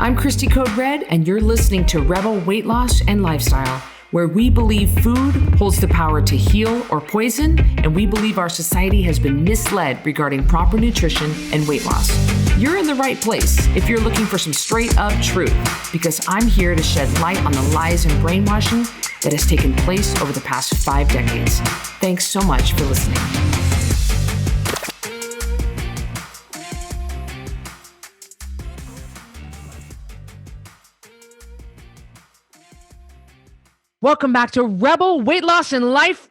I'm Cristy Code Red, and you're listening to Rebel Weight Loss and Lifestyle, where we believe food holds the power to heal or poison, and we believe our society has been misled regarding proper nutrition and weight loss. You're in the right place if you're looking for some straight up truth, because I'm here to shed light on the lies and brainwashing that has taken place over the past 5 decades. Thanks so much for listening. Welcome back to Rebel Weight Loss and Lifestyle.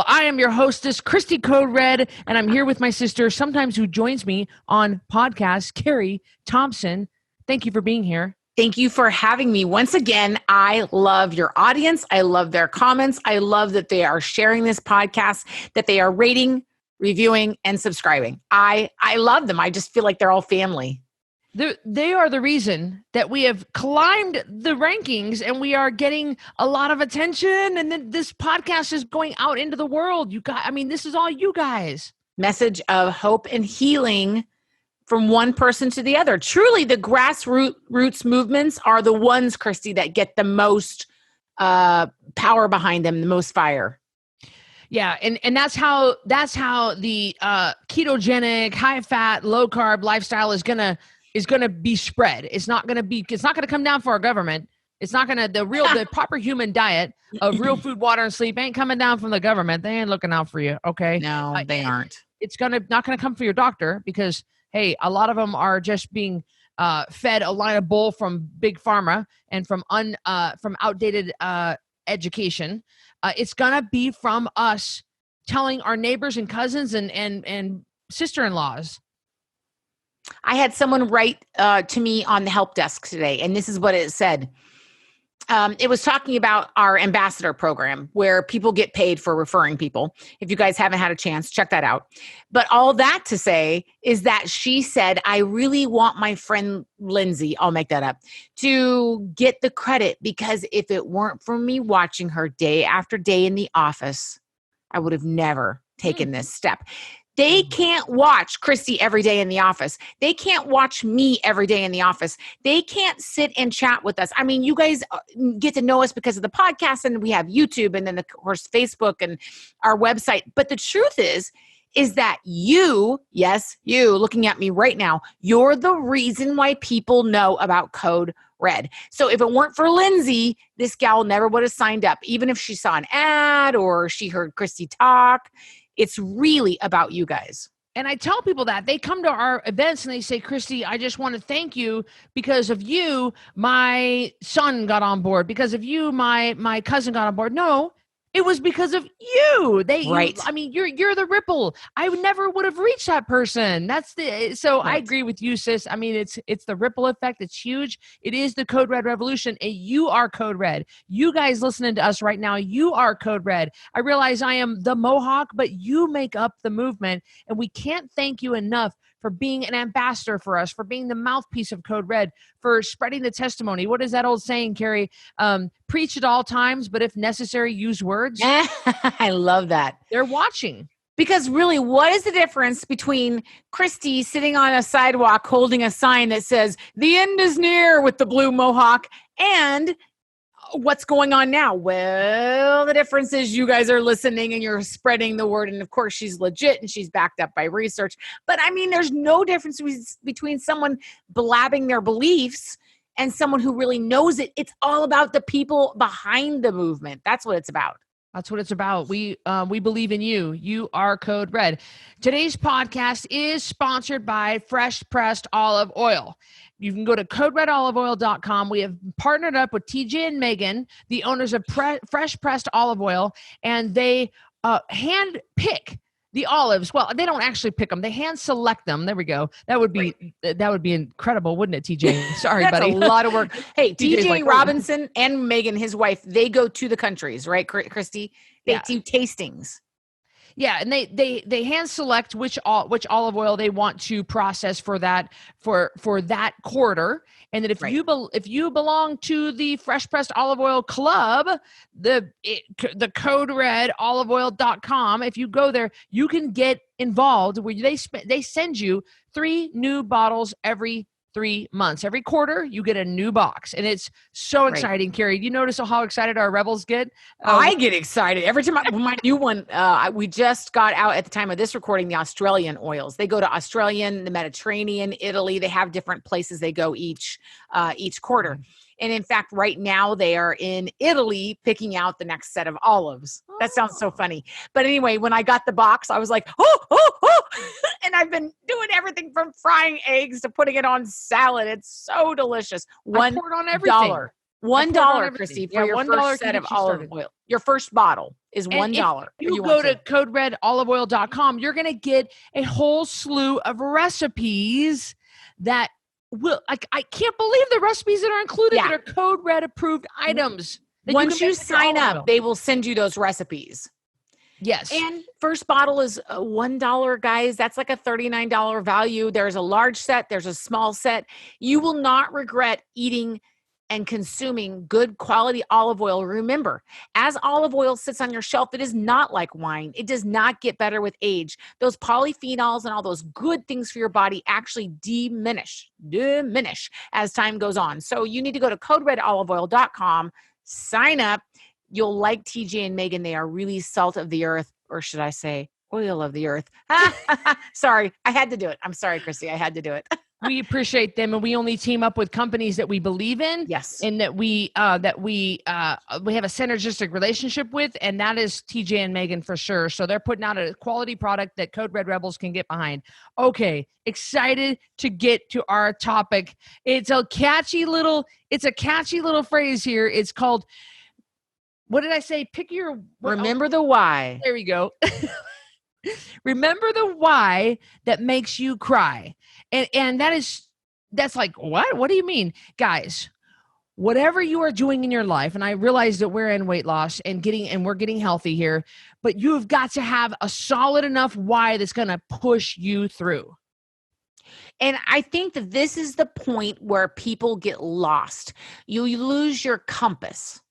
I am your hostess, Cristy Code Red, and I'm here with my sister, sometimes who joins me on podcasts, Carrie Thompson. Thank you for being here. Thank you for having me. Once again, I love your audience. I love their comments. I love that they are sharing this podcast, that they are rating, reviewing, and subscribing. I love them. I just feel like they're all family. They are the reason that we have climbed the rankings and we are getting a lot of attention. And then this podcast is going out into the world. You guys, this is all you guys. Message of hope and healing from one person to the other. Truly, the grassroots movements are the ones, Cristy, that get the most power behind them, the most fire. Yeah, and that's how the ketogenic, high fat, low carb lifestyle is gonna be spread. It's not gonna come down for our government. It's not gonna the proper human diet of real food, water, and sleep ain't coming down from the government. They ain't looking out for you. Okay, no, they aren't. It's not gonna come for your doctor because hey, a lot of them are just being fed a line of bull from big pharma and from outdated education. It's gonna be from us telling our neighbors and cousins and sister-in-laws. I had someone write to me on the help desk today, and this is what it said. It was talking about our ambassador program where people get paid for referring people. If you guys haven't had a chance, check that out. But all that to say is that she said, I really want my friend Lindsay, I'll make that up, to get the credit because if it weren't for me watching her day after day in the office, I would have never taken this step. They can't watch Cristy every day in the office. They can't watch me every day in the office. They can't sit and chat with us. I mean, you guys get to know us because of the podcast, and we have YouTube, and then of course Facebook and our website. But the truth is that you, yes, you looking at me right now, you're the reason why people know about Code Red. So if it weren't for Lindsay, this gal never would have signed up, even if she saw an ad or she heard Cristy talk. It's really about you guys. And I tell people that they come to our events and they say, Cristy, I just want to thank you because of you. My son got on board because of you. My cousin got on board. No, it was because of you. Right. You're the ripple. I never would have reached that person. Right. I agree with you, sis. It's the ripple effect. It's huge. It is the Code Red revolution. And you are Code Red. You guys listening to us right now, you are Code Red. I realize I am the Mohawk, but you make up the movement. And we can't thank you enough for being an ambassador for us, for being the mouthpiece of Code Red, for spreading the testimony. What is that old saying, Carrie? Preach at all times, but if necessary, use words. I love that. They're watching. Because really, what is the difference between Cristy sitting on a sidewalk holding a sign that says, the end is near with the blue mohawk, and what's going on now? Well, the difference is you guys are listening and you're spreading the word. And of course, she's legit and she's backed up by research. But there's no difference between someone blabbing their beliefs and someone who really knows it. It's all about the people behind the movement. That's what it's about. That's what it's about. We believe in you. You are Code Red. Today's podcast is sponsored by Fresh Pressed Olive Oil. You can go to coderedoliveoil.com. We have partnered up with TJ and Megan, the owners of Fresh Pressed Olive Oil, and they hand pick the olives. Well, they don't actually pick them. They hand select them. There we go. That would be incredible, wouldn't it, TJ? Sorry, That's buddy. That's a lot of work. Hey, TJ like, Robinson and Megan, his wife, they go to the countries, right, Cristy? They do tastings. Yeah, and they hand select which olive oil they want to process for that quarter, and that if you belong to the Fresh Pressed Olive Oil Club, the code red oliveoil.com, if you go there, you can get involved where they send you 3 new bottles every 3 months. Every quarter, you get a new box, and it's so exciting. Carrie, you notice how excited our rebels get? I get excited every time my new one. We just got out at the time of this recording, the Australian oils. They go to Australian, the Mediterranean, Italy. They have different places they go each quarter. And in fact, right now they are in Italy picking out the next set of olives. That sounds so funny. But anyway, when I got the box, I was like, oh. And I've been doing everything from frying eggs to putting it on salad. It's so delicious. $1 on everything. $1, Cristy, for your first set of olive oil. Your first bottle is $1. If you go to coderedoliveoil.com, you're going to get a whole slew of recipes that I can't believe the recipes that are included that are Code Red approved items. Once you sign up, they will send you those recipes. Yes. And first bottle is $1, guys. That's like a $39 value. There's a large set. There's a small set. You will not regret eating and consuming good quality olive oil. Remember, as olive oil sits on your shelf, it is not like wine. It does not get better with age. Those polyphenols and all those good things for your body actually diminish as time goes on. So you need to go to coderedoliveoil.com, sign up. You'll like TJ and Megan. They are really salt of the earth, or should I say oil of the earth? Sorry, I had to do it. I'm sorry, Cristy. I had to do it. We appreciate them, and we only team up with companies that we believe in. Yes, and that we have a synergistic relationship with, and that is TJ and Megan for sure. So they're putting out a quality product that Code Red Rebels can get behind. Okay, excited to get to our topic. It's a catchy little phrase here. It's called, what did I say? Remember the why. There we go. Remember the why that makes you cry. And that's like, what do you mean? Guys, whatever you are doing in your life, and I realize that we're in weight loss and we're getting healthy here, but you've got to have a solid enough why that's going to push you through. And I think that this is the point where people get lost. You lose your compass.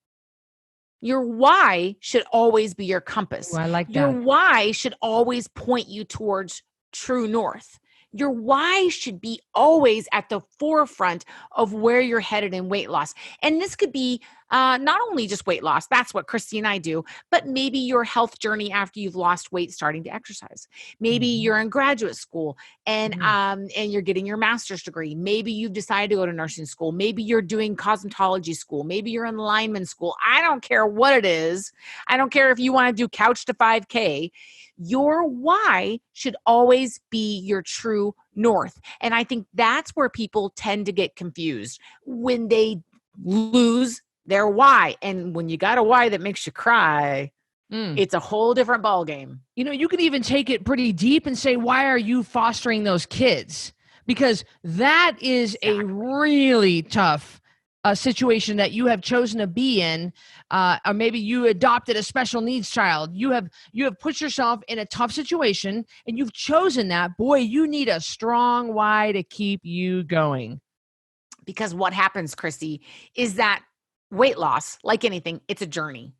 Your why should always be your compass. Ooh, I like that. Your why should always point you towards true north. Your why should be always at the forefront of where you're headed in weight loss. And this could be not only just weight loss, that's what Cristy and I do, but maybe your health journey after you've lost weight starting to exercise. Maybe you're in graduate school and you're getting your master's degree. Maybe you've decided to go to nursing school. Maybe you're doing cosmetology school. Maybe you're in lineman school. I don't care what it is. I don't care if you want to do couch to 5K. Your why should always be your true north. And I think that's where people tend to get confused when they lose their why. And when you got a why that makes you cry, it's a whole different ballgame. You know, you can even take it pretty deep and say, why are you fostering those kids? Because that is a really tough situation that you have chosen to be in, or maybe you adopted a special needs child. You have put yourself in a tough situation and you've chosen that. Boy, you need a strong why to keep you going. Because what happens, Cristy, is that weight loss, like anything, it's a journey.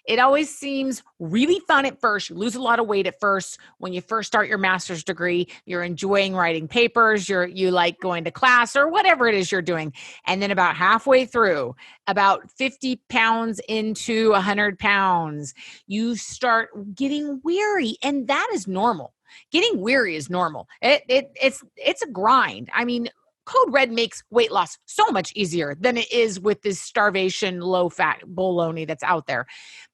It always seems really fun at first. You lose a lot of weight at first. When you first start your master's degree, you're enjoying writing papers. You like going to class or whatever it is you're doing. And then about halfway through, about 50 pounds into 100 pounds, you start getting weary. And that is normal. Getting weary is normal. It's a grind. I mean, Code Red makes weight loss so much easier than it is with this starvation, low-fat bologna that's out there.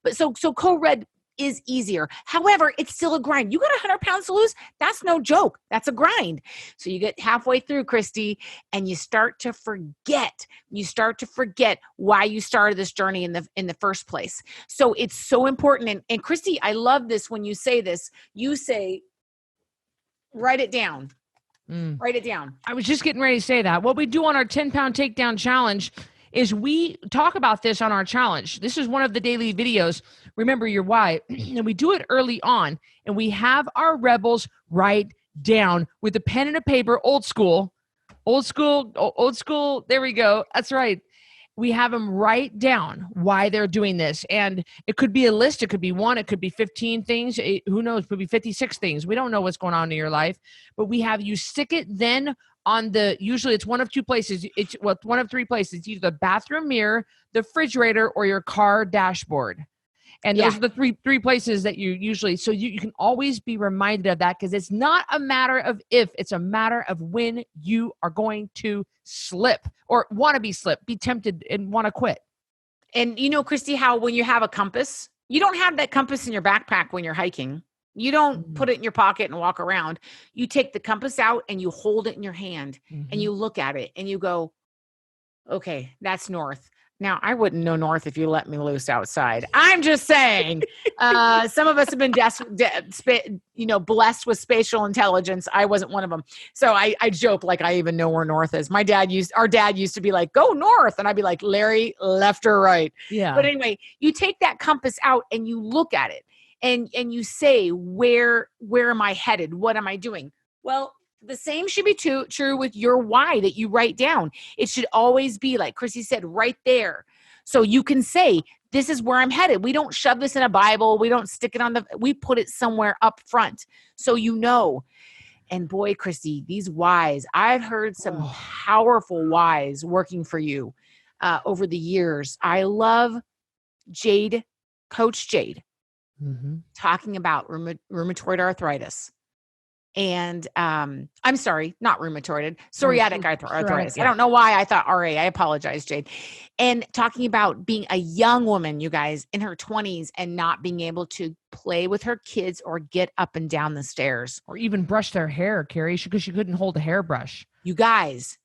But so Code Red is easier. However, it's still a grind. You got 100 pounds to lose? That's no joke. That's a grind. So you get halfway through, Cristy, and you start to forget. You start to forget why you started this journey in the first place. So it's so important. And Cristy, I love this when you say this. You say, write it down. Write it down. I was just getting ready to say that. What we do on our 10-pound takedown challenge is we talk about this on our challenge. This is one of the daily videos. Remember your why. And we do it early on. And we have our rebels write down with a pen and a paper, old school. There we go. That's right. we have them write down why they're doing this. And it could be a list. It could be one. It could be 15 things. Who knows? It could be 56 things. We don't know what's going on in your life, but we have you stick it then on usually it's one of two places. It's one of three places. It's either the bathroom mirror, the refrigerator, or your car dashboard. And those are the three places that you usually, so you can always be reminded of that, because it's not a matter of if, it's a matter of when you are going to slip or want to be slipped, be tempted and want to quit. And you know, Cristy, how when you have a compass, you don't have that compass in your backpack when you're hiking. You don't put it in your pocket and walk around. You take the compass out and you hold it in your hand and you look at it and you go, okay, that's north. Now, I wouldn't know north if you let me loose outside. I'm just saying. Some of us have been blessed with spatial intelligence. I wasn't one of them. So I joke like I even know where north is. Our dad used to be like, go north. And I'd be like, Larry, left or right? Yeah. But anyway, you take that compass out and you look at it and you say, where am I headed? What am I doing? Well, the same should be true with your why that you write down. It should always be, like Cristy said, right there. So you can say, this is where I'm headed. We don't shove this in a Bible. We don't stick it we put it somewhere up front. So you know. And boy, Cristy, these whys, I've heard some powerful whys working for you over the years. I love Coach Jade, talking about rheumatoid arthritis. And I'm sorry, not rheumatoid, psoriatic arthritis. I don't know why I thought RA. I apologize, Jade. And talking about being a young woman, you guys, in her 20s and not being able to play with her kids or get up and down the stairs. Or even brush their hair, Carrie, because she couldn't hold a hairbrush. You guys,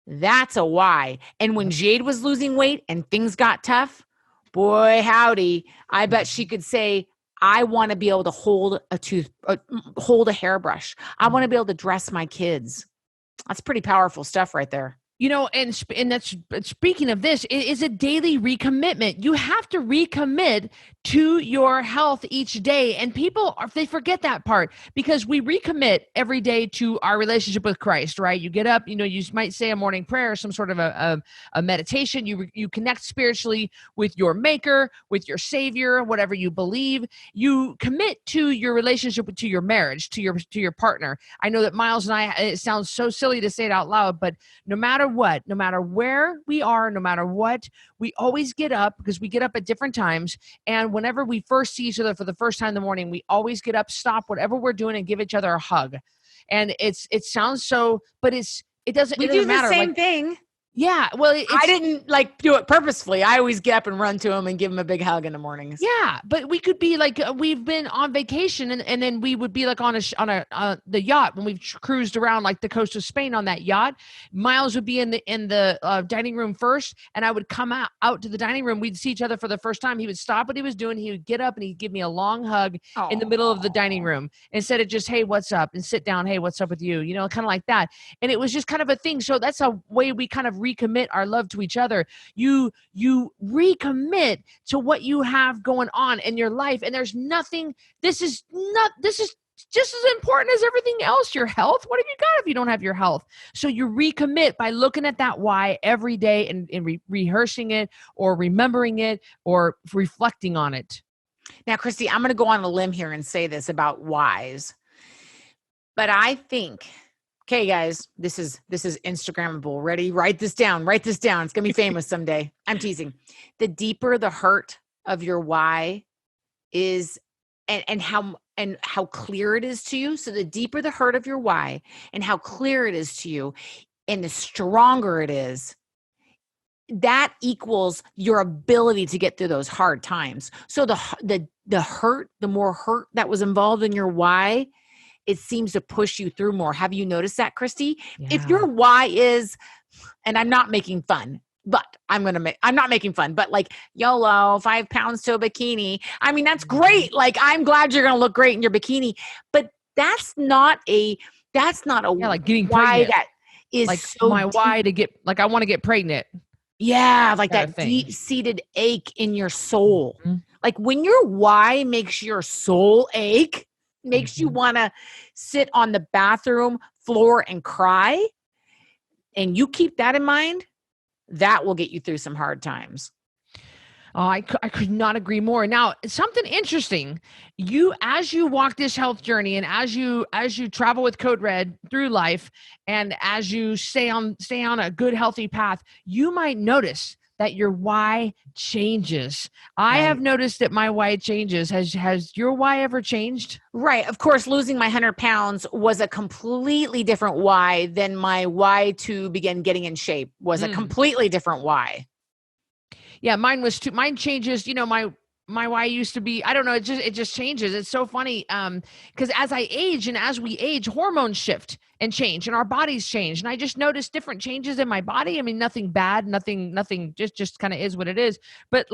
that's a why. And when Jade was losing weight and things got tough, boy, howdy, I bet she could say, I want to be able to hold a hairbrush. I want to be able to dress my kids. That's pretty powerful stuff right there. You know, and that's, speaking of this, it is a daily recommitment. You have to recommit to your health each day. And people, they forget that part, because we recommit every day to our relationship with Christ, right? You get up, you might say a morning prayer, some sort of a meditation. You connect spiritually with your maker, with your savior, whatever you believe. You commit to your relationship, to your marriage, to your partner. I know that Miles and I, it sounds so silly to say it out loud, but no matter what, no matter where we are, no matter what, we always get up, because we get up at different times. And whenever we first see each other for the first time in the morning, we always get up, stop whatever we're doing, and give each other a hug. And it sounds so, but it doesn't matter. We do the same thing. Yeah. Well, I didn't do it purposefully. I always get up and run to him and give him a big hug in the mornings. Yeah. But we could be like, we've been on vacation and then we would be like on the yacht when we've cruised around like the coast of Spain on that yacht. Miles would be in the dining room first, and I would come out to the dining room. We'd see each other for the first time. He would stop what he was doing. He would get up and he'd give me a long hug in the middle of the dining room, instead of just, hey, what's up? And sit down. Hey, what's up with you? Kind of like that. And it was just kind of a thing. So that's a way we kind of recommit our love to each other. You recommit to what you have going on in your life, and there's nothing. This is just as important as everything else. Your health. What have you got if you don't have your health? So you recommit by looking at that why every day and rehearsing it, or remembering it, or reflecting on it. Now, Cristy, I'm going to go on a limb here and say this about whys, but I think. Okay, guys, this is Instagrammable. Ready? Write this down. It's going to be famous someday. I'm teasing. The deeper the hurt of your why is, and how clear it is to you. So the deeper the hurt of your why and how clear it is to you, and the stronger it is, that equals your ability to get through those hard times. So the hurt, the more hurt that was involved in your why, it seems to push you through more. Have you noticed that, Cristy? Yeah. If your why is, and I'm not making fun, but I'm not making fun, but like YOLO, 5 pounds to a bikini. I mean, that's great. Like, I'm glad you're going to look great in your bikini, but that's not a like getting why pregnant. That is like so my deep. Why to get, like, I want to get pregnant. Yeah. Like that deep-seated ache in your soul. Mm-hmm. Like when your why makes your soul ache, makes you want to sit on the bathroom floor and cry, and you keep that in mind, that will get you through some hard times. Oh, I could not agree more. Now, something interesting, as you walk this health journey and as you travel with Code Red through life, and as you stay on a good, healthy path, you might notice that your why changes. I have noticed that my why changes. Has your why ever changed? Right. Of course, losing my 100 pounds was a completely different why than my why to begin getting in shape was a completely different why. Yeah, mine changes. My why used to be, I don't know, it just changes. It's so funny. Because as I age and as we age, hormones shift and change and our bodies change. And I just noticed different changes in my body. I mean, nothing bad, nothing, just kind of is what it is. But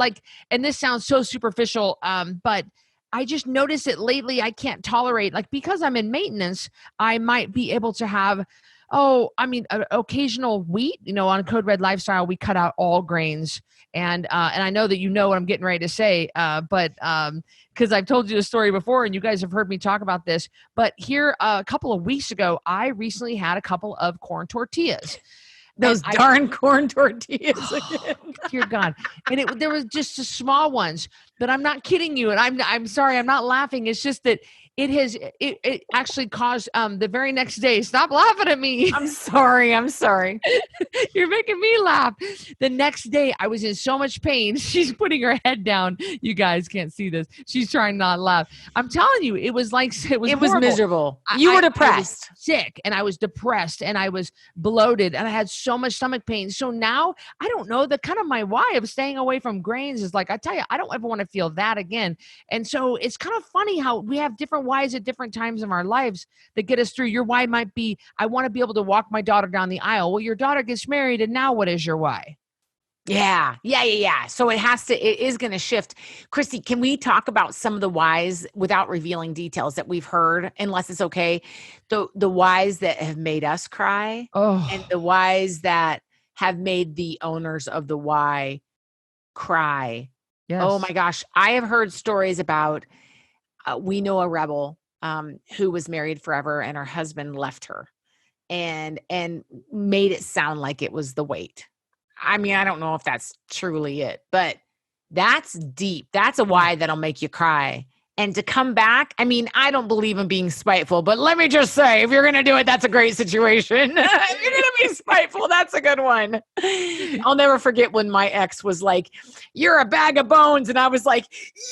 and this sounds so superficial, but I just noticed it lately. I can't tolerate, because I'm in maintenance, I might be able to have, occasional wheat. On Code Red Lifestyle, we cut out all grains. And I know that you know what I'm getting ready to say, but because I've told you the story before and you guys have heard me talk about this. But here, a couple of weeks ago, I recently had a couple of corn tortillas. Those darn corn tortillas again. Dear God. And there was just the small ones, but I'm not kidding you. And I'm sorry, I'm not laughing. It's just that it actually caused the very next day. Stop laughing at me. I'm sorry. You're making me laugh. The next day I was in so much pain. She's putting her head down. You guys can't see this. She's trying not to laugh. I'm telling you, it was miserable. You were depressed. I was sick and I was depressed and I was bloated and I had so much stomach pain. So now I don't know, the kind of my why of staying away from grains is I tell you, I don't ever want to feel that again. And so it's kind of funny how we have different whys at different times of our lives that get us through. Your why might be, I want to be able to walk my daughter down the aisle. Well, your daughter gets married and now what is your why? Yeah. So it is going to shift. Cristy, can we talk about some of the whys without revealing details that we've heard, unless it's okay? The whys that have made us cry and the whys that have made the owners of the why cry. Yes. Oh my gosh. I have heard stories about, we know a rebel who was married forever and her husband left her and made it sound like it was the weight. I mean, I don't know if that's truly it, but that's deep. That's a why that'll make you cry. And to come back, I mean, I don't believe in being spiteful, but let me just say, if you're going to do it, that's a great situation. If you're going to be spiteful, that's a good one. I'll never forget when my ex was like, "You're a bag of bones." And I was like,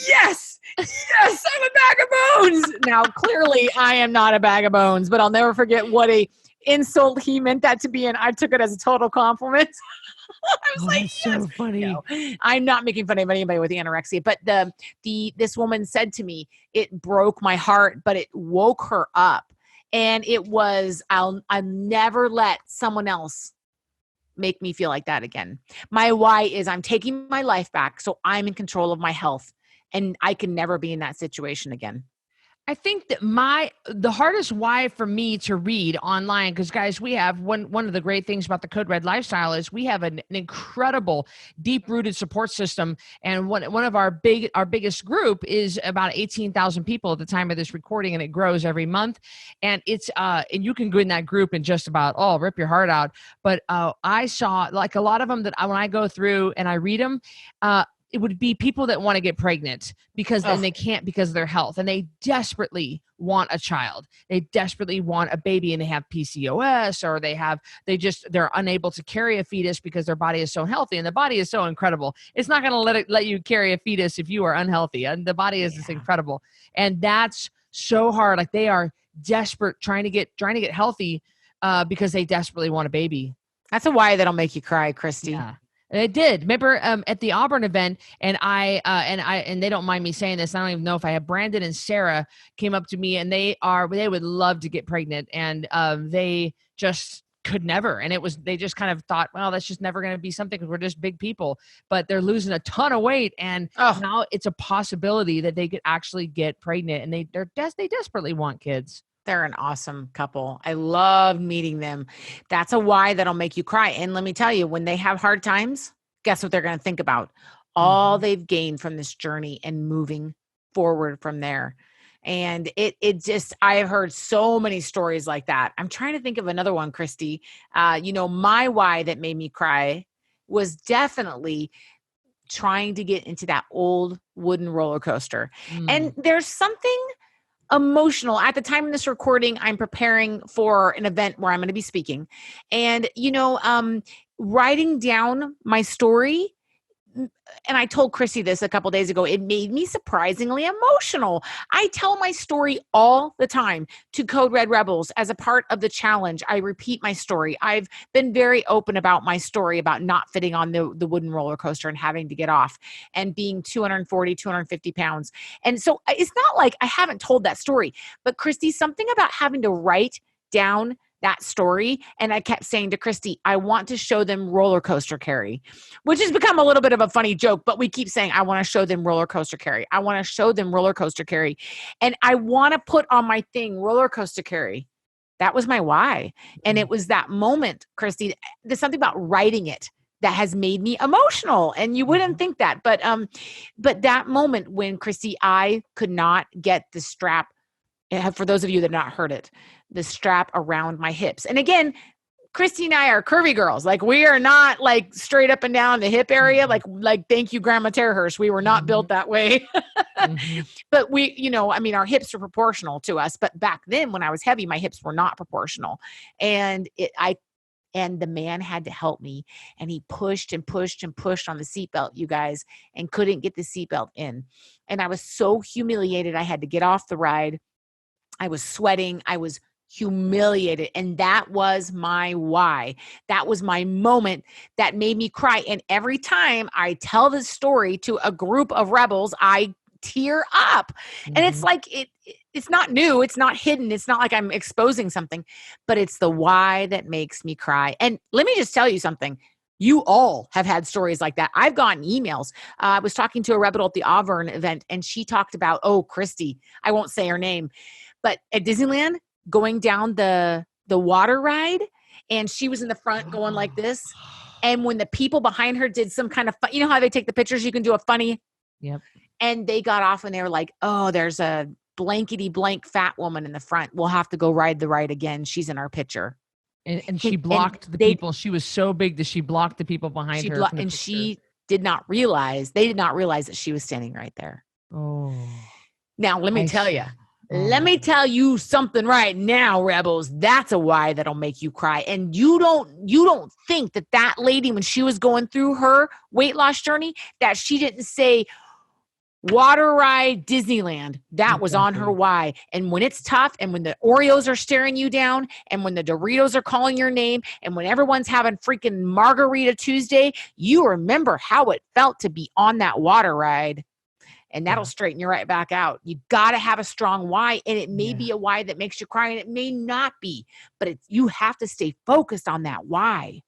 yes, I'm a bag of bones. Now, clearly I am not a bag of bones, but I'll never forget what a insult he meant that to be. And I took it as a total compliment. I was like, that's so funny. No, I'm not making fun of anybody with anorexia, but this woman said to me, it broke my heart, but it woke her up. And it was, I'll never let someone else make me feel like that again. My why is I'm taking my life back so I'm in control of my health and I can never be in that situation again. I think that the hardest why for me to read online, because guys, we have one of the great things about the Code Red Lifestyle is we have an incredible deep-rooted support system. And one of our biggest group is about 18,000 people at the time of this recording, and it grows every month. And it's and you can go in that group and just about rip your heart out. But I saw a lot of them that when I go through and I read them, it would be people that want to get pregnant and they can't because of their health, and they desperately want a child. They desperately want a baby, and they have PCOS, or they're unable to carry a fetus because their body is so healthy, and the body is so incredible. It's not going to let you carry a fetus if you are unhealthy, and the body is just incredible. And that's so hard. They are desperate trying to get healthy because they desperately want a baby. That's a why that'll make you cry, Cristy. Yeah. It did. Remember at the Auburn event, and they don't mind me saying this. I don't even know if I have Brandon and Sarah came up to me, and they would love to get pregnant, and they just could never. And they just kind of thought, well, that's just never going to be something because we're just big people. But they're losing a ton of weight, and now it's a possibility that they could actually get pregnant, and they desperately want kids. They're an awesome couple. I love meeting them. That's a why that'll make you cry. And let me tell you, when they have hard times, guess what they're going to think about? All they've gained from this journey and moving forward from there. And I have heard so many stories like that. I'm trying to think of another one, Cristy. My why that made me cry was definitely trying to get into that old wooden roller coaster. And there's something emotional. At the time of this recording, I'm preparing for an event where I'm going to be speaking. And, writing down my story, and I told Cristy this a couple days ago, it made me surprisingly emotional. I tell my story all the time to Code Red Rebels as a part of the challenge. I repeat my story. I've been very open about my story about not fitting on the wooden roller coaster and having to get off and being 240, 250 pounds. And so it's not like I haven't told that story, but Cristy, something about having to write down that story. And I kept saying to Cristy, I want to show them roller coaster Carrie, which has become a little bit of a funny joke, but we keep saying, I want to show them roller coaster Carrie. I want to show them roller coaster Carrie. And I want to put on my thing, roller coaster Carrie. That was my why. And it was that moment, Cristy, there's something about writing it that has made me emotional. And you wouldn't think that, but that moment when Cristy, I could not get the strap, for those of you that have not heard it, the strap around my hips. And again, Cristy and I are curvy girls. Like, we are not like straight up and down the hip area. Like thank you, Grandma Terhurst. We were not built that way. But we, our hips are proportional to us. But back then when I was heavy, my hips were not proportional. And the man had to help me. And he pushed and pushed and pushed on the seatbelt, you guys, and couldn't get the seatbelt in. And I was so humiliated. I had to get off the ride. I was sweating. I was humiliated. And that was my why. That was my moment that made me cry. And every time I tell this story to a group of rebels, I tear up. And it's like, it's not new. It's not hidden. It's not like I'm exposing something, but it's the why that makes me cry. And let me just tell you something. You all have had stories like that. I've gotten emails. I was talking to a rebel at the Auburn event, and she talked about, Cristy, I won't say her name, but at Disneyland, going down the water ride, and she was in the front going like this. And when the people behind her did some kind of you know how they take the pictures, you can do a funny. Yep. And they got off and they were like, oh, there's a blankety blank fat woman in the front. We'll have to go ride the ride again. She's in our picture. And she blocked the people. She was so big that she blocked the people behind her. And she did not realize, they did not realize that she was standing right there. Oh. Now, let me tell you. Let me tell you something right now, rebels. That's a why that'll make you cry. And you don't think that lady, when she was going through her weight loss journey, that she didn't say water ride Disneyland. That was on her why. And when it's tough, and when the Oreos are staring you down, and when the Doritos are calling your name, and when everyone's having freaking Margarita Tuesday, you remember how it felt to be on that water ride. And that'll straighten you right back out. You got to have a strong why. And it may be a why that makes you cry, and it may not be, but you have to stay focused on that why.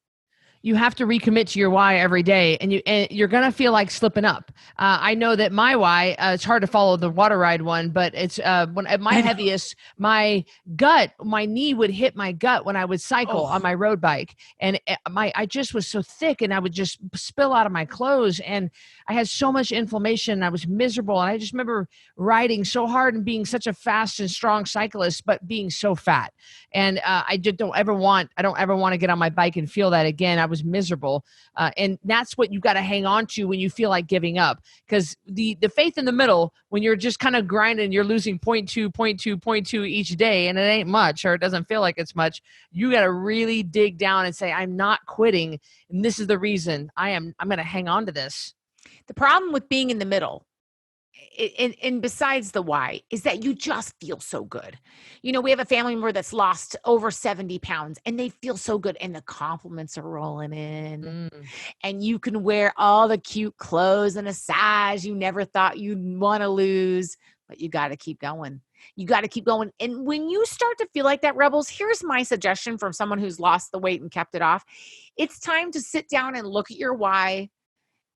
You have to recommit to your why every day, and you're going to feel like slipping up. I know that my why, it's hard to follow the water ride one, but it's when at my heaviest, my knee would hit my gut when I would cycle on my road bike. And I just was so thick, and I would just spill out of my clothes, and I had so much inflammation, and I was miserable. And I just remember riding so hard and being such a fast and strong cyclist, but being so fat. And I don't ever want to get on my bike and feel that again. I was miserable. And that's what you got to hang on to when you feel like giving up. Because the faith in the middle, when you're just kind of grinding, you're losing 0.2 each day, and it ain't much, or it doesn't feel like it's much. You got to really dig down and say, I'm not quitting. And this is the reason I'm going to hang on to this. The problem with being in the middle, and besides the why, is that you just feel so good. We have a family member that's lost over 70 pounds, and they feel so good, and the compliments are rolling in, and you can wear all the cute clothes and a size you never thought you'd want to lose, but you got to keep going. You got to keep going. And when you start to feel like that, rebels, here's my suggestion from someone who's lost the weight and kept it off. It's time to sit down and look at your why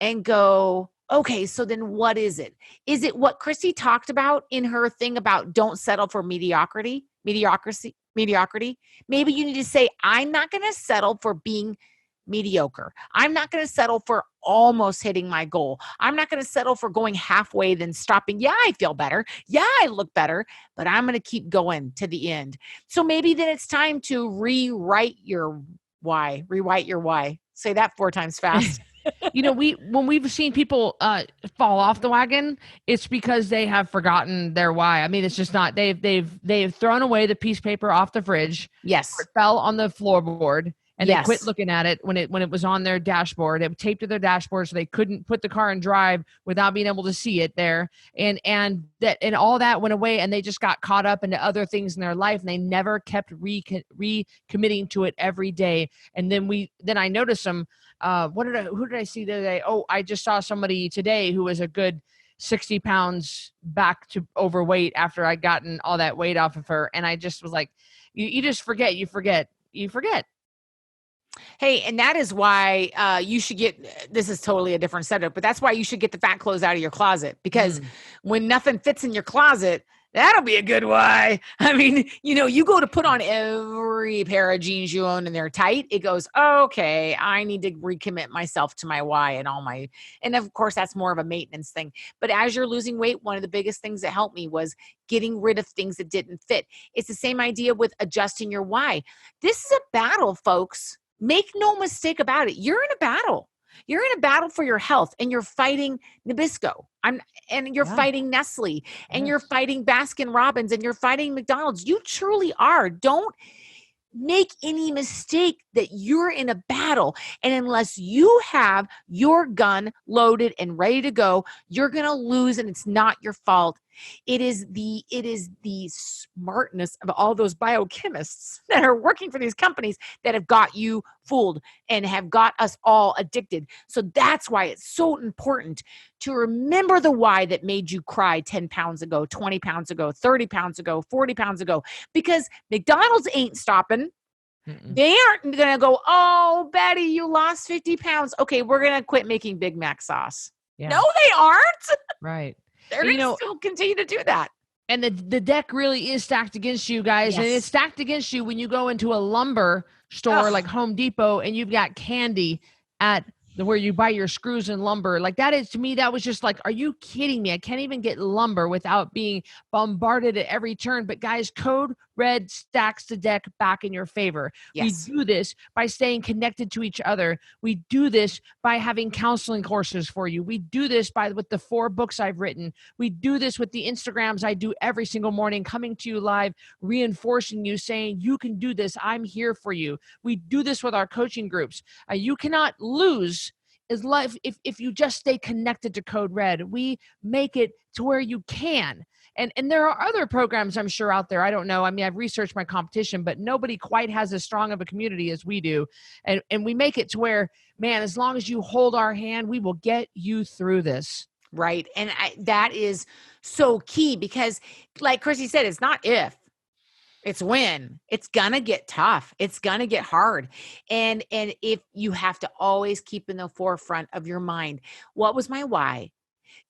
and go, okay, so then what is it? Is it what Cristy talked about in her thing about don't settle for mediocrity? Maybe you need to say, I'm not going to settle for being mediocre. I'm not going to settle for almost hitting my goal. I'm not going to settle for going halfway, then stopping. Yeah, I feel better. Yeah, I look better, but I'm going to keep going to the end. So maybe then it's time to rewrite your why. Say that 4 times fast. When we've seen people fall off the wagon, it's because they have forgotten their why. I mean, it's just not, they've thrown away the piece of paper off the fridge. Yes. It fell on the floorboard and they quit Yes. looking at it when it was on their dashboard. It was taped to their dashboard so they couldn't put the car in drive without being able to see it there. And all that went away, and they just got caught up into other things in their life, and they never kept recommitting to it every day. And then I noticed them. Who did I see the other day? Oh, I just saw somebody today who was a good 60 pounds back to overweight after I'd gotten all that weight off of her. And I just was like, you just forget. Hey, and that is why you should get, this is totally a different setup, but that's why you should get the fat clothes out of your closet, because when nothing fits in your closet, that'll be a good why. I mean, you go to put on every pair of jeans you own and they're tight. It goes, okay, I need to recommit myself to my why and of course that's more of a maintenance thing. But as you're losing weight, one of the biggest things that helped me was getting rid of things that didn't fit. It's the same idea with adjusting your why. This is a battle, folks. Make no mistake about it. You're in a battle. You're in a battle for your health, and you're fighting Nabisco. And you're fighting Nestle, and you're fighting Baskin Robbins, and you're fighting McDonald's. You truly are. Don't make any mistake that you're in a battle. And unless you have your gun loaded and ready to go, you're going to lose, and it's not your fault. It is the smartness of all those biochemists that are working for these companies that have got you fooled and have got us all addicted. So that's why it's so important to remember the why that made you cry 10 pounds ago, 20 pounds ago, 30 pounds ago, 40 pounds ago, because McDonald's ain't stopping. They aren't going to go, oh, Betty, you lost 50 pounds. Okay, we're going to quit making Big Mac sauce. Yeah. No, they aren't. Right. They're going to still continue to do that. And the deck really is stacked against you guys. Yes. And it's stacked against you when you go into a lumber store like Home Depot and you've got candy at where you buy your screws and lumber. Like that is, to me, that was just like, are you kidding me? I can't even get lumber without being bombarded at every turn. But guys, Code Red stacks the deck back in your favor. Yes. We do this by staying connected to each other. We do this by having counseling courses for you. We do this with the 4 books I've written. We do this with the Instagrams I do every single morning, coming to you live, reinforcing you, saying, you can do this. I'm here for you. We do this with our coaching groups. You cannot lose is life if you just stay connected to Code Red. We make it to where you can. And there are other programs I'm sure out there. I don't know. I mean, I've researched my competition, but nobody quite has as strong of a community as we do. And we make it to where, man, as long as you hold our hand, we will get you through this. Right. And that is so key because like Cristy said, it's not if. It's when. It's gonna get tough. It's gonna get hard. And if you have to always keep in the forefront of your mind, what was my why?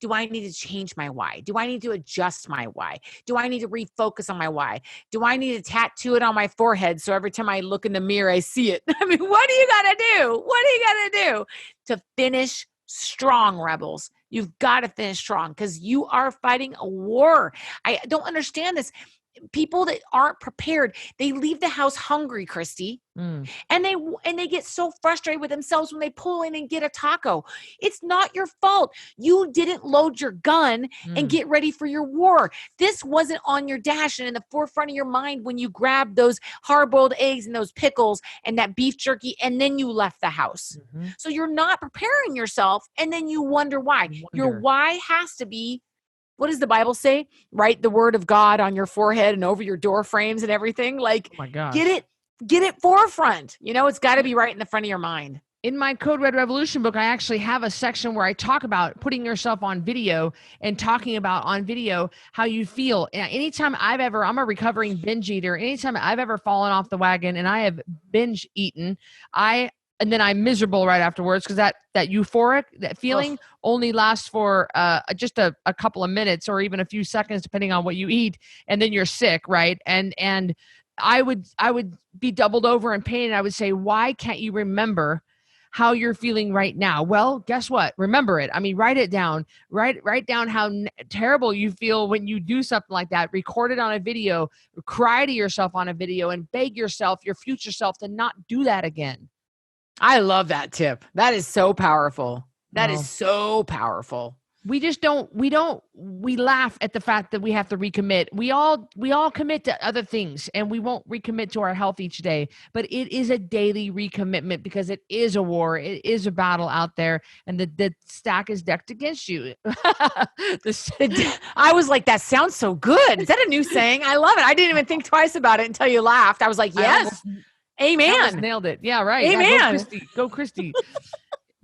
Do I need to change my why? Do I need to adjust my why? Do I need to refocus on my why? Do I need to tattoo it on my forehead so every time I look in the mirror, I see it? I mean, what do you gotta do? What do you gotta do to finish strong, rebels? You've got to finish strong because you are fighting a war. I don't understand this. People that aren't prepared, they leave the house hungry, Cristy. And they get so frustrated with themselves when they pull in and get a taco. It's not your fault. You didn't load your gun and get ready for your war. This wasn't on your dash and in the forefront of your mind when you grabbed those hard-boiled eggs and those pickles and that beef jerky, and then you left the house. So you're not preparing yourself, and then you wonder why. Your why has to be, what does the Bible say? Write the word of God on your forehead and over your door frames and everything. Like, oh my gosh. Get it forefront. It's got to be right in the front of your mind. In my Code Red Revolution book, I actually have a section where I talk about putting yourself on video and talking about on video how you feel. Anytime I'm a recovering binge eater. Anytime I've ever fallen off the wagon and I have binge eaten, and then I'm miserable right afterwards because that euphoric, that feeling only lasts for just a couple of minutes or even a few seconds, depending on what you eat. And then you're sick, right? And I would be doubled over in pain. And I would say, why can't you remember how you're feeling right now? Well, guess what? Remember it. I mean, write it down. Write down how terrible you feel when you do something like that. Record it on a video. Cry to yourself on a video and beg yourself, your future self, to not do that again. I love that tip. That is so powerful. That No. is so powerful. We laugh at the fact that we have to recommit. We all commit to other things, and we won't recommit to our health each day, but it is a daily recommitment because it is a war. It is a battle out there, and the stack is decked against you. I was like, that sounds so good. Is that a new saying? I love it. I didn't even think twice about it until you laughed. I was like, yes. Amen. Nailed it. Yeah, right. Amen. Yeah, go Cristy.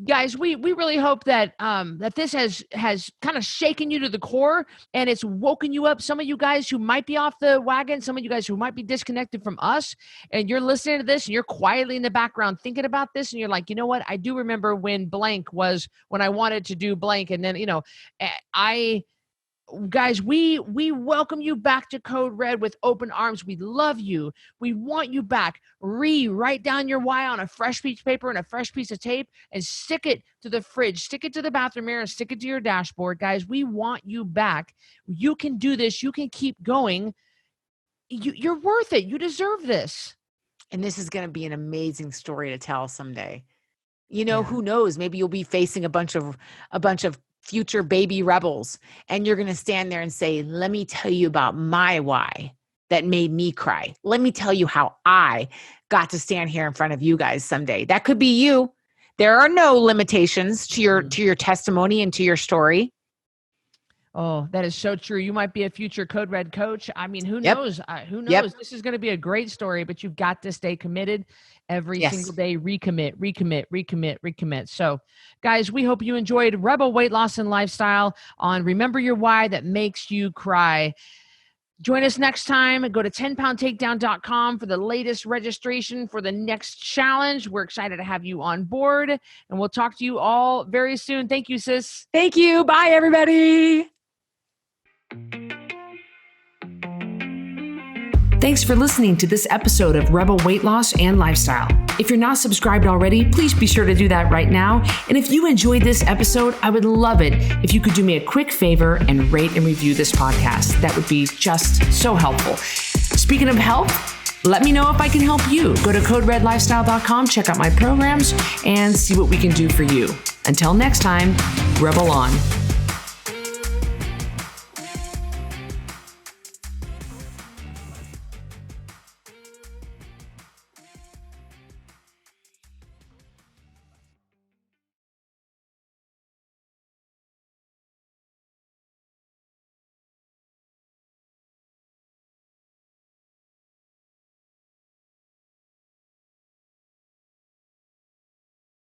Guys, we really hope that that this has kind of shaken you to the core and it's woken you up. Some of you guys who might be off the wagon, some of you guys who might be disconnected from us, and you're listening to this and you're quietly in the background thinking about this, and you're like, you know what? I do remember when blank was when I wanted to do blank, and then Guys, we welcome you back to Code Red with open arms. We love you. We want you back. Write down your why on a fresh piece of paper and a fresh piece of tape and stick it to the fridge, stick it to the bathroom mirror, and stick it to your dashboard. Guys, we want you back. You can do this. You can keep going. You're worth it. You deserve this. And this is going to be an amazing story to tell someday. Who knows? Maybe you'll be facing a bunch of future baby rebels, and you're going to stand there and say, let me tell you about my why that made me cry. Let me tell you how I got to stand here in front of you guys someday. That could be you. There are no limitations to your testimony and to your story. Oh, that is so true. You might be a future Code Red coach. I mean, who knows? Who knows? Yep. This is going to be a great story, but you've got to stay committed every single day. Recommit. So, guys, we hope you enjoyed Rebel Weight Loss and Lifestyle on Remember Your Why That Makes You Cry. Join us next time. Go to 10poundtakedown.com for the latest registration for the next challenge. We're excited to have you on board, and we'll talk to you all very soon. Thank you, sis. Thank you. Bye, everybody. Thanks for listening to this episode of Rebel Weight Loss and Lifestyle. If you're not subscribed already, please be sure to do that right now. And if you enjoyed this episode, I would love it if you could do me a quick favor and rate and review this podcast. That would be just so helpful. Speaking of help, let me know if I can help you. Go to coderedlifestyle.com, check out my programs, and see what we can do for you. Until next time, Rebel on.